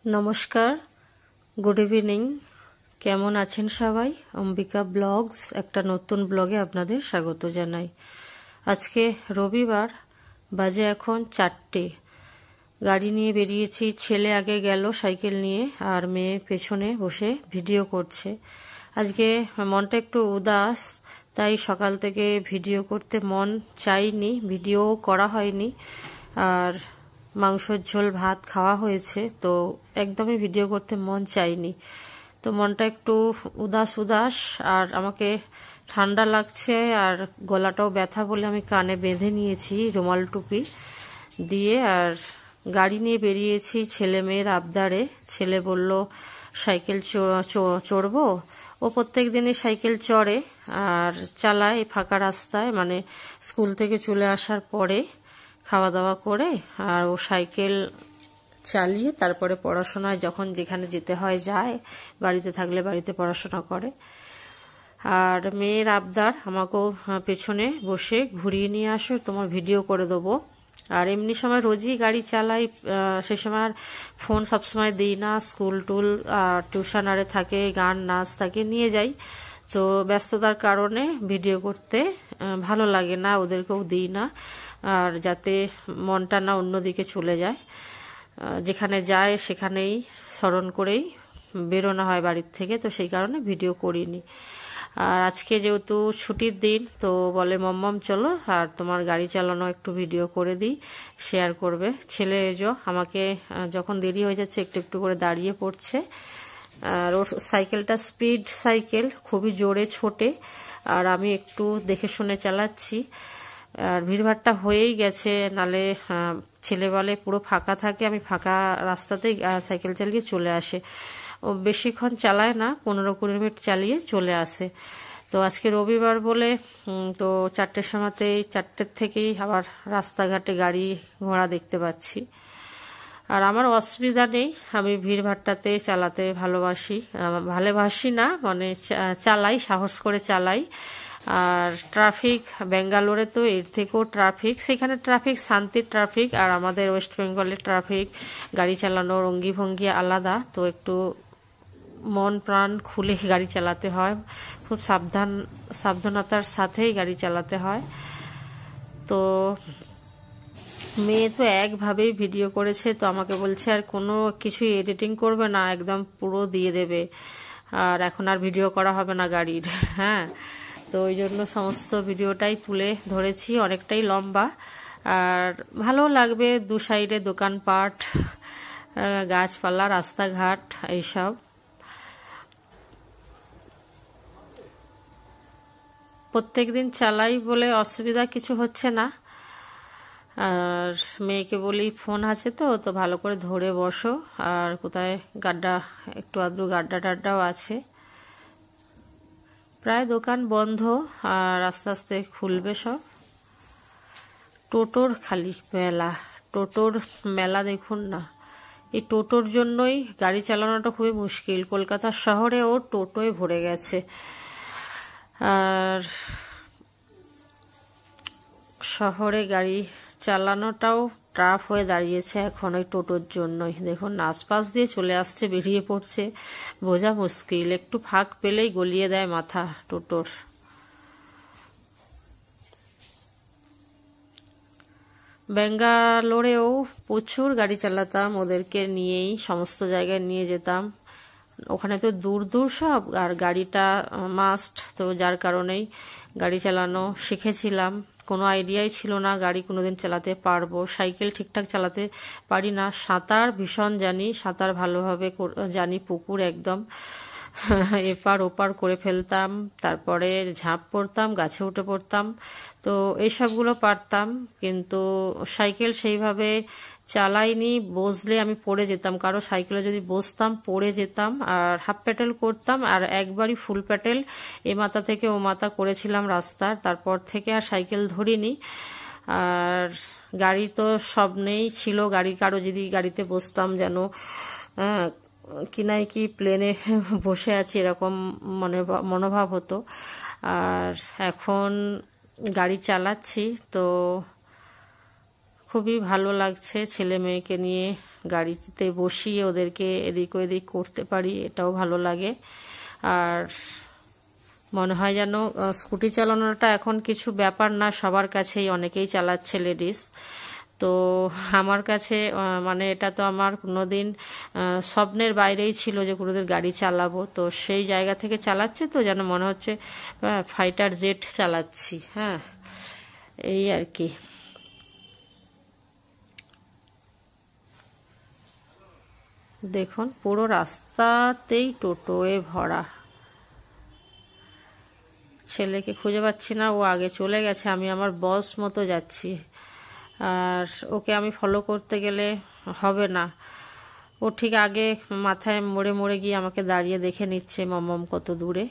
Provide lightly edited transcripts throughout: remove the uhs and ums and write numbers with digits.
নমস্কার, good evening. কেমন আছেন সবাই? অম্বিকা ব্লগস একটা নতুন ব্লগে আপনাদের স্বাগত জানাই। আজকে রবিবার, বাজে এখন 4টে। গাড়ি নিয়ে বেরিয়েছি। ছেলে আগে গেল সাইকেল নিয়ে, আর মেয়ে পেছনে বসে ভিডিও করছে। আজকে মনটা একটু উদাস, তাই সকাল থেকে ভিডিও করতে মন চাইনি, ভিডিও করা হয়নি। আর মাংসর ঝোল ভাত খাওয়া হয়েছে, তো একদমই ভিডিও করতে মন চাইনি। তো মনটা একটু উদাস উদাস, আর আমাকে ঠান্ডা লাগছে আর গলাটাও ব্যথা বলে আমি কানে বেঁধে নিয়েছি রুমাল টুপি দিয়ে। আর গাড়ি নিয়ে বেরিয়েছি ছেলে মেয়ের আবদারে। ছেলে বলল সাইকেল চড়বো। ও প্রত্যেক দিনই সাইকেল চড়ে আর চালায় ফাঁকা রাস্তায়, মানে স্কুল থেকে চলে আসার পরে খাওয়া দাওয়া করে, আর ও সাইকেল চালিয়ে তারপরে পড়াশোনায় যখন যেখানে যেতে হয় যায়, বাড়িতে থাকলে বাড়িতে পড়াশোনা করে। আর মেয়ের আবদার আমাকেও পেছনে বসে ঘুরিয়ে নিয়ে আসো, তোমার ভিডিও করে দেবো। আর এমনি সময় রোজই গাড়ি চালাই, সে সময় আর ফোন সবসময় দিই না। স্কুল টুল টিউশন আরে থাকে, গান নাচ থাকে, নিয়ে যাই। তো ব্যস্ততার কারণে ভিডিও করতে ভালো লাগে না, ওদেরকেও দিই না। আর যাতে মনটা না অন্যদিকে চলে যায়, যেখানে যায় সেখানেই স্মরণ করেই বেরোনো হয় বাড়ির থেকে, তো সেই কারণে ভিডিও করিনি। আর আজকে যেহেতু ছুটির দিন, তো বলে মম্মম চলো আর তোমার গাড়ি চালানো একটু ভিডিও করে দিই, শেয়ার করবে। ছেলে আমাকে যখন দেরি হয়ে যাচ্ছে একটু একটু করে দাঁড়িয়ে পড়ছে। আর ওর সাইকেলটা স্পিড সাইকেল, খুবই জোরে ছোটে, আর আমি একটু দেখে শুনে চালাচ্ছি। আর ভিড়ভাড়টা হয়েই গেছে, নালে ছেলে বলে পুরো ফাঁকা থাকে, আমি ফাঁকা রাস্তাতেই সাইকেল চালিয়ে চলে আসে। ও বেশিক্ষণ চালায় না, 15-20 মিনিট চালিয়ে চলে আসে। তো আজকে রবিবার বলে তো 4টের সময়তেই, 4টের থেকেই আবার রাস্তাঘাটে গাড়ি ঘোড়া দেখতে পাচ্ছি। আর আমার অসুবিধা নেই, আমি ভিড়ভাট্টাতে চালাতে ভালোবাসি না, মানে চালাই, সাহস করে চালাই। আর ট্রাফিক ব্যাঙ্গালোরে তো এর থেকেও ট্রাফিক, সেখানে ট্রাফিক শান্তির ট্রাফিক, আর আমাদের ওয়েস্ট বেঙ্গলের ট্রাফিক গাড়ি চালানোর অঙ্গি ভঙ্গি আলাদা। তো একটু মন প্রাণ খুলে গাড়ি চালাতে হয়, খুব সাবধানতার সাথেই গাড়ি চালাতে হয়। তো মেয়ে তো একভাবেই ভিডিও করেছে, তো আমাকে বলছে আর কোনো কিছু এডিটিং করবে না, একদম পুরো দিয়ে দেবে, আর এখন আর ভিডিও করা হবে না গাড়ির। হ্যাঁ, তো ওই জন্য সমস্ত ভিডিওটাই তুলে ধরেছি, অনেকটাই লম্বা। আর ভালো লাগবে, দু সাইডে দোকানপাট, গাছপালা, রাস্তাঘাট, এইসব। প্রত্যেকদিন চালাই বলে অসুবিধা কিছু হচ্ছে না। আর মেয়েকে বলি ফোন আছে তো ভালো করে ধরে বসো, আর কোথায় গাড্ডা, একটু আধটু গাড্ডা টাড্ডাও আছে। প্রায় দোকান বন্ধ, আর আস্তে আস্তে খুলবে সব। টোটোর খালি মেলা, টোটোর মেলা দেখুন না। এই টোটোর জন্যই গাড়ি চালানোটা খুবই মুশকিল। কলকাতা শহরেও টোটোয় ভরে গেছে। আর শহরে গাড়ি চালানোটাও টাফ হয়ে দাঁড়িয়েছে এখন ওই টোটোর জন্যই। দেখুন আশপাশ দিয়ে চলে আসছে, বেরিয়ে পড়ছে, বোঝা মুশকিল। একটু ফাঁক পেলেই গলিয়ে দেয় মাথা টোটোর। ব্যাঙ্গালোরেও প্রচুর গাড়ি চালাতাম, ওদেরকে নিয়েই সমস্ত জায়গায় নিয়ে যেতাম। ওখানে তো দূর দূর সব, আর গাড়িটা মাস্ট, তো যার কারণেই গাড়ি চালানো শিখেছিলাম। কোনো আইডিয়াই ছিল না গাড়ি কোনোদিন চালাতে পারবো। সাইকেল ঠিকঠাক চালাতে পারি না। সাঁতার ভীষণ জানি, সাঁতার ভালোভাবে জানি, পুকুর একদম এপার ওপার করে ফেলতাম, তারপরে ঝাঁপ পড়তাম, গাছে উঠে পড়তাম, তো এইসবগুলো পারতাম। কিন্তু সাইকেল সেইভাবে চালাইনি। বসলে আমি পড়ে যেতাম, কারো সাইকেলে যদি বসতাম পড়ে যেতাম, আর হাফ প্যাডেল করতাম, আর একবারই ফুল প্যাডেল এ মাথা থেকে ও মাথা করেছিলাম রাস্তার। তারপর থেকে আর সাইকেল ধরিনি। আর গাড়ি তো সব নেই ছিল, গাড়ি কারো যদি গাড়িতে বসতাম যেন কিনাই কি প্লেনে বসে আছি এরকম মনোভাব হতো। আর এখন গাড়ি চালাচ্ছি তো খুবই ভালো লাগছে, ছেলে মেয়েকে নিয়ে গাড়িতে বসিয়ে ওদেরকে এদিক ওদিক করতে পারি, এটাও ভালো লাগে। আর মনে হয় যেন স্কুটি চালানোটা এখন কিছু ব্যাপার না, সবার কাছেই, অনেকেই চালাচ্ছে লেডিস। তো আমার কাছে মানে এটা তো আমার কোনোদিন স্বপ্নের বাইরেই ছিল যে কোনোদিন গাড়ি চালাবো। তো সেই জায়গা থেকে চালাচ্ছে তো যেন মনে হচ্ছে ফাইটার জেট চালাচ্ছি। হ্যাঁ, এই আর কি। দেখুন পুরো রাস্তাতেই টোটোয় ভরা। ছেলেকে খুঁজে পাচ্ছি না, ও আগে চলে গেছে, আমি আমার বস মতো যাচ্ছি। আর ওকে আমি ফলো করতে গেলে হবে না, ও ঠিক আগে মাথায় মোড়ে মোড়ে গিয়ে আমাকে দাঁড়িয়ে দেখে নিচ্ছে মম কত দূরে।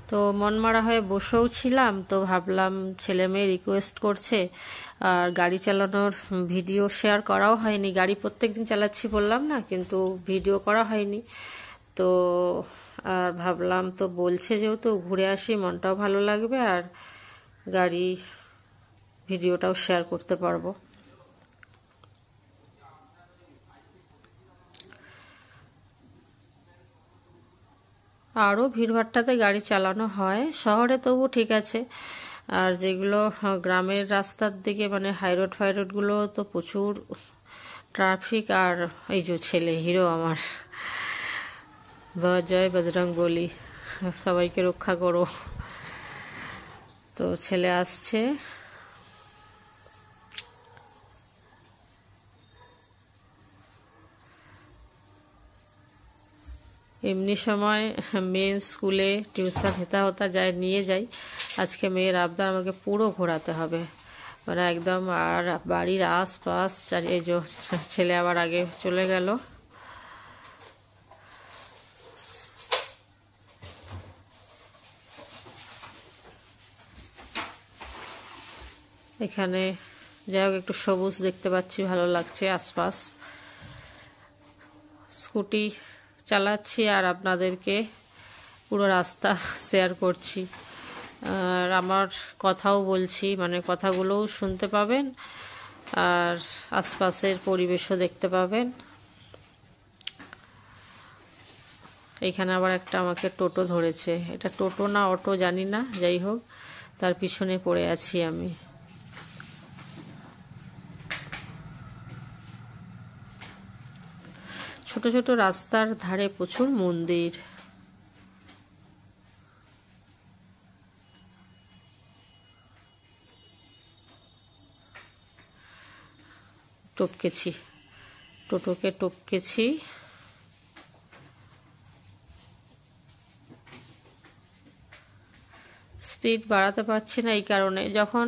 তো মনমারা হয়ে বসেও ছিলাম, তো ভাবলাম ছেলে মেয়ে রিকোয়েস্ট করছে, আর গাড়ি চালানোর ভিডিও শেয়ার করাও হয়নি। গাড়ি প্রত্যেকদিন চালাচ্ছি বললাম না, কিন্তু ভিডিও করা হয়নি। তো আর ভাবলাম তো বলছে যেহেতু ঘুরে আসি, মনটাও ভালো লাগবে আর গাড়ি ভিডিওটাও শেয়ার করতে পারবো। আরও ভিড়ভাট্টাতে গাড়ি চালানো হয়, শহরে তবু ঠিক আছে। আর যেগুলো গ্রামের রাস্তার দিকে মানে হাইরোড ফাইরোডগুলো তো প্রচুর ট্রাফিক। আর এই যে ছেলে হিরো আমার, জয় বজরং বলি, সবাইকে রক্ষা করো। তো ছেলে আসছে, এমনি সময় মেয়ের স্কুলে টিউশন হেতা হতা যায়, নিয়ে যাই। আজকে মেয়ের আবদার আমাকে পুরো ঘোরাতে হবে, মানে একদম। আর বাড়ির আশপাশ এই যে ছেলে আবার আগে চলে গেল। এখানে যাই হোক একটু সবুজ দেখতে পাচ্ছি, ভালো লাগছে আশপাশ। স্কুটি চালাচ্ছি আর আপনাদেরকে পুরো রাস্তা শেয়ার করছি, আর আমার কথাও বলছি, মানে কথাগুলোও শুনতে পাবেন আর আশপাশের পরিবেশও দেখতে পাবেন। এখানে আবার একটা আমাকে টোটো ধরেছে, এটা টোটো না অটো জানি না, যাই হোক তার পিছনে পড়ে আছি আমি। ছোট ছোট রাস্তার ধারে প্রচুর মন্দির। টপকেছি, টোটোকে টপকেছি। স্পিড বাড়াতে পারছি না এই কারণে, যখন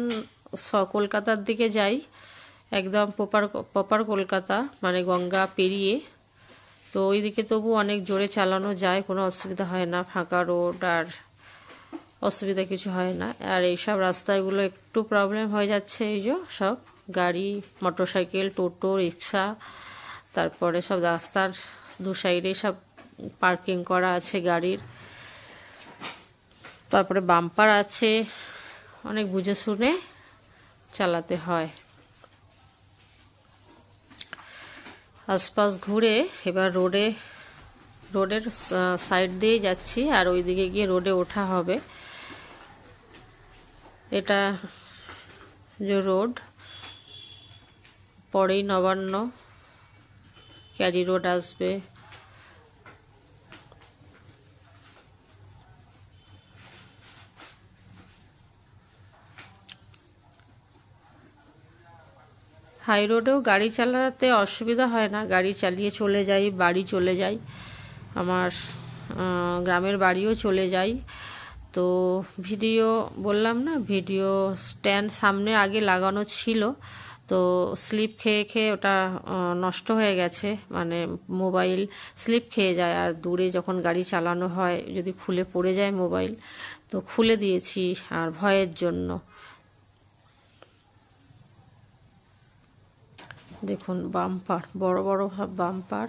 কলকাতার দিকে যাই একদম প্রপার কলকাতা মানে গঙ্গা পেরিয়ে, তো ওইদিকে তবু অনেক জোরে চালানো যায়, কোনো অসুবিধা হয় না, ফাঁকা রোড আর অসুবিধা কিছু হয় না। আর এইসব রাস্তাগুলো একটু প্রবলেম হয়ে যাচ্ছে, এই যে সব গাড়ি, মোটরসাইকেল, টোটো, রিক্সা, তারপরে সব রাস্তার দু সাইডে সব পার্কিং করা আছে গাড়ির, তারপরে বাম্পার আছে, অনেক বুঝে শুনে চালাতে হয়। আশপাশ ঘুরে এবার রোডের সাইড দিয়ে যাচ্ছি, আর ওইদিকে গিয়ে রোডে ওঠা হবে। এটা যে রোড, পরেই নবান্ন ক্যারি রোড আসবে। হাই রোডেও গাড়ি চালাতে অসুবিধা হয় না, গাড়ি চালিয়ে চলে যাই, বাড়ি চলে যাই, আমার গ্রামের বাড়িও চলে যাই। তো ভিডিও বললাম না, ভিডিও স্ট্যান্ড সামনে আগে লাগানো ছিল, তো স্লিপ খেয়ে খেয়ে ওটা নষ্ট হয়ে গেছে, মানে মোবাইল স্লিপ খেয়ে যায়, আর দূরে যখন গাড়ি চালানো হয় যদি খুলে পড়ে যায় মোবাইল, তো খুলে দিয়েছি আর ভয়ের জন্য। দেখুন বাম্পার, বড় বড় বাম্পার।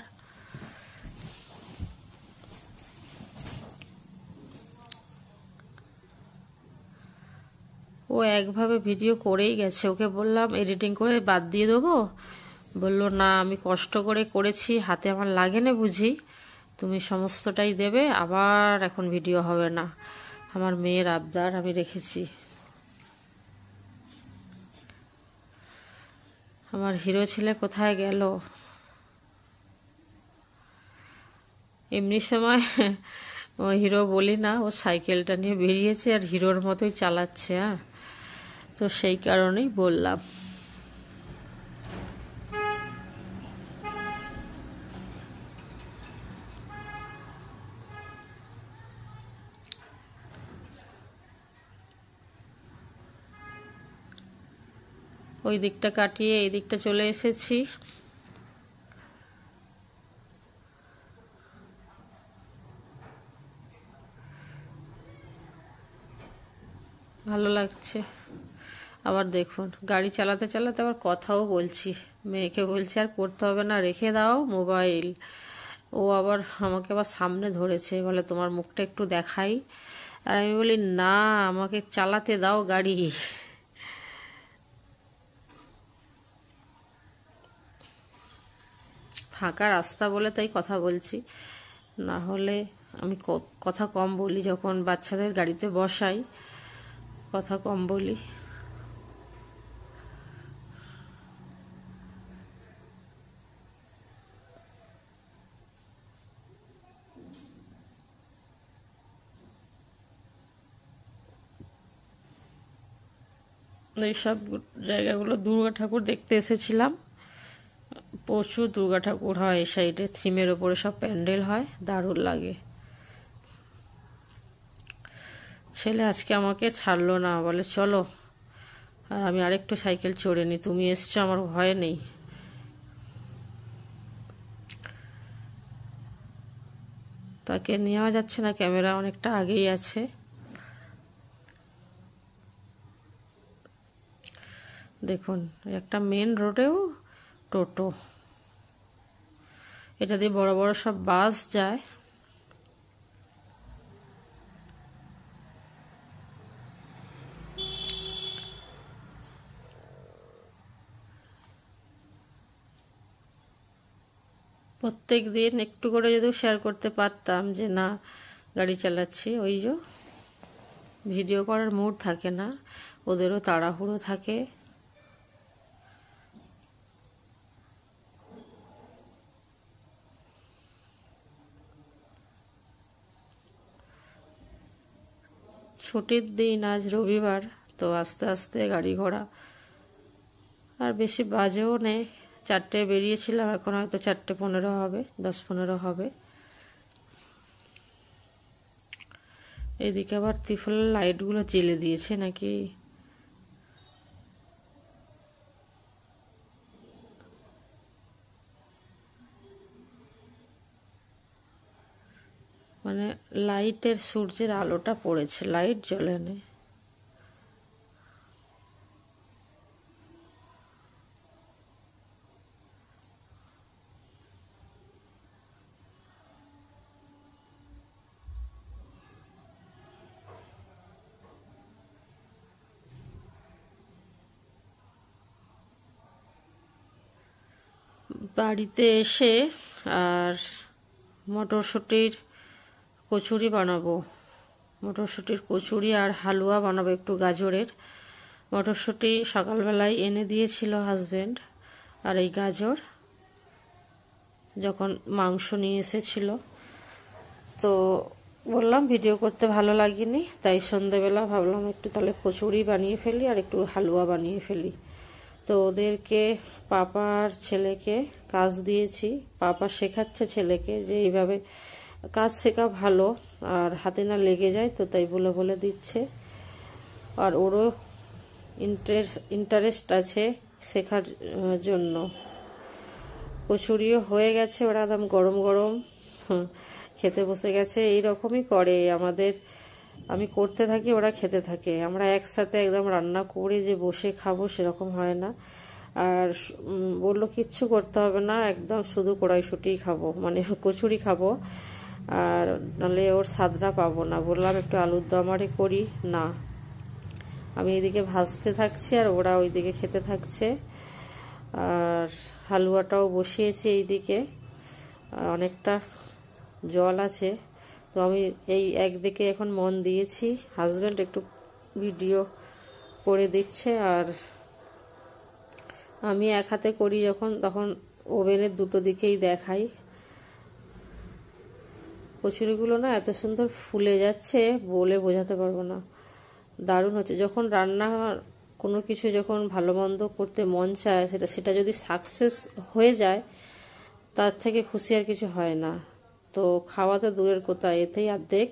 ও একভাবে ভিডিও করেই গেছে। ওকে বললাম এডিটিং করে বাদ দিয়ে দেবো, বললো না আমি কষ্ট করে করেছি, হাতে আমার লাগে না বুঝি, তুমি সমস্তটাই দেবে, আবার এখন ভিডিও হবে না। আমার মেয়ের আবদার আমি রেখেছি। আমার হিরো ছেলে কোথায় গেল? এমনি সময় ও হিরো বলি না, ও সাইকেলটা নিয়ে বেরিয়েছে আর হিরোর মতোই চালাচ্ছে। হ্যাঁ, তো সেই কারণেই বললাম। ওই দিকটা কাটিয়ে এই দিকটা চলে এসেছি। ভালো লাগছে। আবার দেখুন গাড়ি চালাতে চালাতে আবার কথাও বলছি, মেয়েকে বলছি আর করতে হবে না, রেখে দাও মোবাইল। ও আবার আমাকে আবার সামনে ধরেছে, বলে তোমার মুখটা একটু দেখাই। আর আমি বলি না, আমাকে চালাতে দাও গাড়ি। ফাঁকা রাস্তা বলে তাই কথা বলছি, না হলে আমি কথা কম বলি। যখন বাচ্চাদের গাড়িতে বসাই কথা কম বলি। এইসব জায়গাগুলো দুর্গা ঠাকুর দেখতে এসেছিলাম। প্রচুর দুর্গা ঠাকুর হয় এই সাইডে, থিমের ওপরে সব প্যান্ডেল হয়, দারুণ লাগে। ছেলে আজকে আমাকে ছাড়লো না, বলে চলো। আর আমি আরেকটু সাইকেল চড়ে নি, তুমি এসছো আমার ভয় নেই। তাকে নেওয়া যাচ্ছে না, ক্যামেরা অনেকটা আগেই আছে। দেখুন একটা মেন রোডেও টোটো, এটা দিয়ে বড় বড় সব বাস যায়। প্রত্যেক দিন একটু করে যদি শেয়ার করতে পারতাম যে না গাড়ি চালাচ্ছি, ওই যে ভিডিও করার মুড থাকে না, ওদেরও তাড়াহুড়ো থাকে। ছুটির দিন, আজ রবিবার, তো আস্তে আস্তে গাড়ি ঘোড়া। আর বেশি বাজেও নেই, 4টে বেরিয়েছিলাম, এখন হয়তো 4:15 হবে, 10-15 হবে। এদিকে আবার ত্রিফলার লাইটগুলো জ্বেলে দিয়েছে নাকি। মানে লাইটের সূর্যের আলোটা পড়েছে, লাইট জ্বলে নেই। বাড়িতে এসে আর মটরশুঁটির কচুরি বানাবো, মটরশুঁটির কচুরি আর হালুয়া বানাবো একটু গাজরের। মটরশুঁটি সকালবেলায় এনে দিয়েছিল হাজবেন্ড, আর এই গাজর যখন মাংস নিয়ে এসেছিল, তো বললাম ভিডিও করতে ভালো লাগেনি, তাই সন্ধেবেলা ভাবলাম একটু তাহলে কচুরি বানিয়ে ফেলি আর একটু হালুয়া বানিয়ে ফেলি। তো ওদেরকে পাপার ছেলেকে কাজ দিয়েছি, পাপা শেখাচ্ছে ছেলেকে যে এইভাবে কাজ শেখা ভালো আর হাতে না লেগে যায়, তো তাই বলে বলে দিচ্ছে। আর ওরও ইন্টারেস্ট আছে শেখার জন্য। কচুরিও হয়ে গেছে, ওরা একদম গরম গরম খেতে বসে গেছে। এইরকমই করে আমাদের, আমি করতে থাকি ওরা খেতে থাকে, আমরা একসাথে একদম রান্না করে যে বসে খাবো সেরকম হয় না। আর বললো কিচ্ছু করতে হবে না, একদম শুধু কড়াইশুঁটি খাবো, মানে কচুরি খাবো, আর নাহলে ওর স্বাদটা পাবো না। বললাম একটু আলুর দম আরে করি, না আমি এইদিকে ভাজতে থাকছি আর ওরা ওইদিকে খেতে থাকছে। আর হালুয়াটাও বসিয়েছি এইদিকে, অনেকটা জল আছে, তো আমি এই একদিকে এখন মন দিয়েছি। হাজব্যান্ড একটু ভিডিও করে দিচ্ছে আর আমি এক হাতে করি যখন, তখন ওভেনের দুটো দিকেই দেখাই। কচুরিগুলো না এত সুন্দর ফুলে যাচ্ছে, বলে বোঝাতে পারবো না, দারুণ হচ্ছে। যখন রান্না কোনো কিছু যখন ভালো মন্দ করতে মন চায়, সেটা যদি সাকসেস হয়ে যায়, তার থেকে খুশি আর কিছু হয় না। তো খাওয়া তো দূরের কথা, এতেই অর্ধেক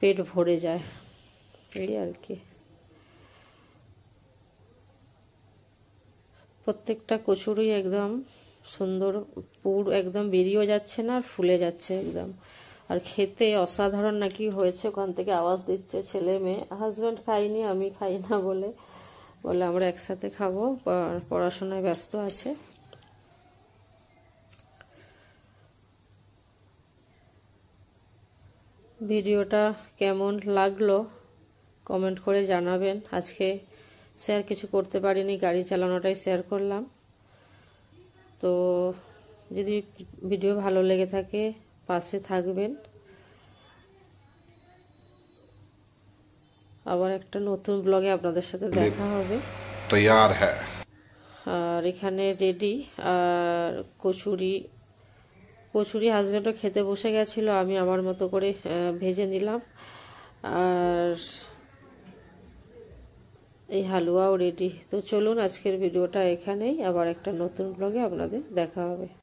পেট ভরে যায়, এই আর কি। প্রত্যেকটা কচুরি একদম সুন্দর পুর একদম বেরিয়েও যাচ্ছে না, আর ফুলে যাচ্ছে একদম। আর খেতে অসাধারণ নাকি হয়েছে, ওখান থেকে আওয়াজ দিচ্ছে ছেলে মেয়ে। হাজব্যান্ড খাইনি, আমি খাই না বলে আমরা একসাথে খাবো, পড়াশোনায় ব্যস্ত আছে। ভিডিওটা কেমন লাগলো কমেন্ট করে জানাবেন। আজকে শেয়ার কিছু করতে পারিনি, গাড়ি চালানোটাই শেয়ার করলাম। তো যদি ভিডিও ভালো লেগে থাকে পাশে থাকবেন। আবার একটা নতুন ব্লগে আপনাদের সাথে দেখা হবে। তৈয়ার হ্যায়। আর এখানে রেডি। আর কচুরি হাজব্যান্ডও খেতে বসে গেছিল, আমি আমার মতো করে ভেজে নিলাম। আর এই হালুয়াও রেডি। তো চলুন আজকের ভিডিওটা এখানেই, আবার একটা নতুন ব্লগে আপনাদের দেখা হবে।